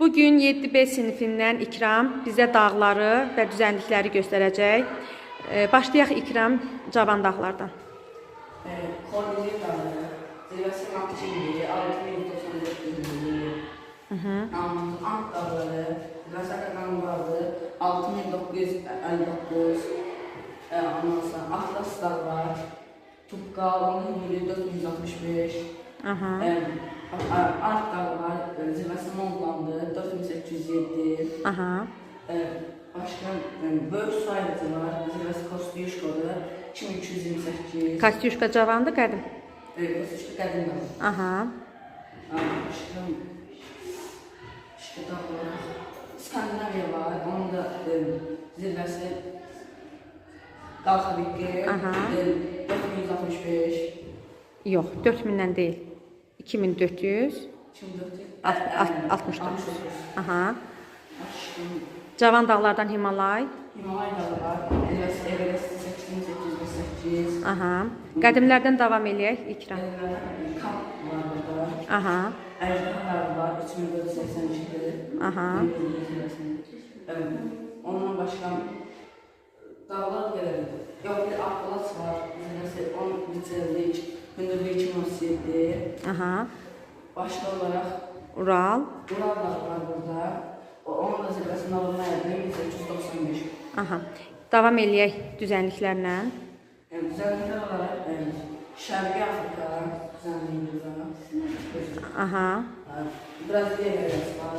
Bugün 7B sinifindən İkram bizə dağları və düzənlikləri göstərəcək. Başlayaq İkram Cavan dağlardan. Kordilya Dağı, zirvəsi Makçili, 6994 Ant dağları, zirvəsi Akadanlıqları, 6959 Atlas dağlar, Tupqa, onun hüdürü 465 Art dağlar, zirvəsi Montlandı, 4807 Başqa böyük su ayrıcı var, zirvəsi Kostiyuşkodur, 2328 Kostiyuşka cavandır, qədim? Kostiyuşka qədim dağlar. Başqa dağ olaraq Skandinaviya var, onun da zirvəsi Qalxabiki, 4165 Yox, 4000-dən deyil. 2400 69. Cavan dağlardan Himalay. Himalay dağı var, zirvəsi Everest 8808 Qədimlərdən davam eləyək İkram. Kamp var burada. Əjdaha dağı var, 3482-dir. Ondan başqa dağlar gəlirdi. Yox, bir Akbalas var, zirvəsi 10 litrlik, hündürlüyü 2037. Başqa olaraq Ural dağı var burada. Onun da zirvəsinin alınma yeri 1895. Davam eləyək düzənliklərlə. Düzənliklər olaraq Şərqi Afrika düzənliyi var. Braziliya yayası var.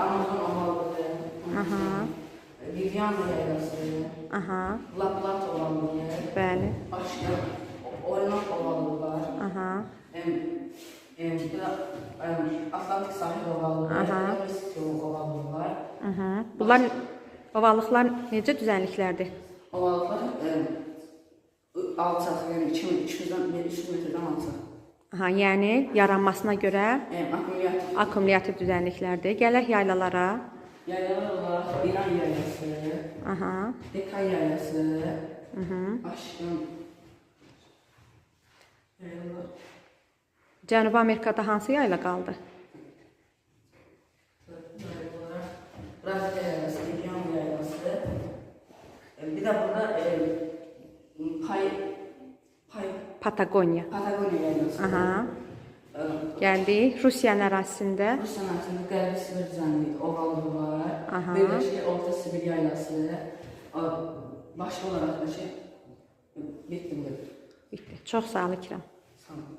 Amazon ovalıdır. Viviana yayası. La Plata ovalıdır. Bəli. Başqa Oynak ovalığı var. Atlantik sahil ovalığı var. Ovalığı var. Bunlar ovalıqlar necə düzənliklərdir? Ovalıqlar alçaq, yəni 200-dən 300 metrdən alçaq. Yəni yaranmasına görə akkumulyativ düzənliklərdir. Gələk yaylalara. Yaylalar olaraq İran yayası, Dekay yayası, başqa yaylalar. Cənubi Amerikada hansı yayla qaldı? Braziliya yayası, İran yayası. Bir də burada Patagoniya. Patagoniya yayası. Gəldik Rusiyanın ərazisində. Rusiyanın ərazisində Qərbi Sibir düzənliyi, ovalığı var. Birləşik Orta Sibir yaylası. Başqa olaraq da bitdi. Çox sağ ol İkram. Sağ olun.